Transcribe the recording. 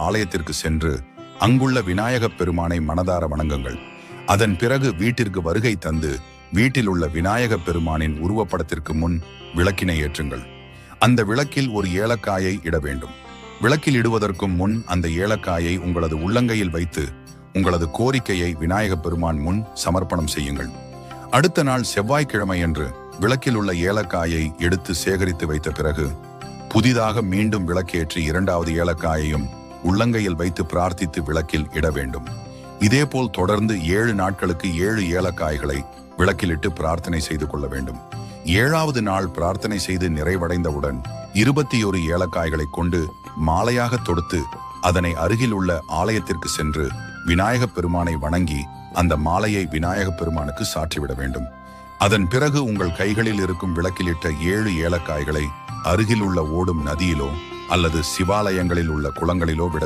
ஆலயத்திற்கு சென்று அங்குள்ள விநாயகப் பெருமானை மனதார வணங்குங்கள். அதன் பிறகு வீட்டிற்கு வருகை தந்து வீட்டில் உள்ள விநாயகப் பெருமானின் உருவப்படத்திற்கு முன் விளக்கினை ஏற்றுங்கள். அந்த விளக்கில் ஒரு ஏலக்காயை இட வேண்டும். விளக்கில் இடுவதற்கும் முன் அந்த ஏலக்காயை உங்களது உள்ளங்கையில் வைத்து உங்களது கோரிக்கையை விநாயகப் பெருமான் முன் சமர்ப்பணம் செய்யுங்கள். அடுத்த நாள் செவ்வாய்க்கிழமையன்று விளக்கில் உள்ள ஏலக்காயை எடுத்து சேகரித்து வைத்த பிறகு புதிதாக மீண்டும் விளக்கேற்றி இரண்டாவது ஏலக்காயையும் உள்ளங்கையில் வைத்து பிரார்த்தித்து விளக்கில் இட வேண்டும். இதேபோல் தொடர்ந்து 7 நாட்களுக்கு 7 ஏலக்காய்களை விளக்கிலிட்டு பிரார்த்தனை செய்து கொள்ள வேண்டும். 7வது நாள் பிரார்த்தனை செய்து நிறைவடைந்தவுடன் 21 ஏலக்காய்களை கொண்டு மாலையாக தொடுத்து அதனை அருகில் உள்ள ஆலயத்திற்கு சென்று விநாயகப் பெருமானை வணங்கி அந்த மாலையை விநாயகப் பெருமானுக்கு சாற்றிவிட வேண்டும். அதன் பிறகு உங்கள் கைகளில் இருக்கும் விளக்கிலிட்ட 7 ஏலக்காய்களை அருகில் உள்ள ஓடும் நதியிலோ அல்லது சிவாலயங்களில் உள்ள குளங்களிலோ விட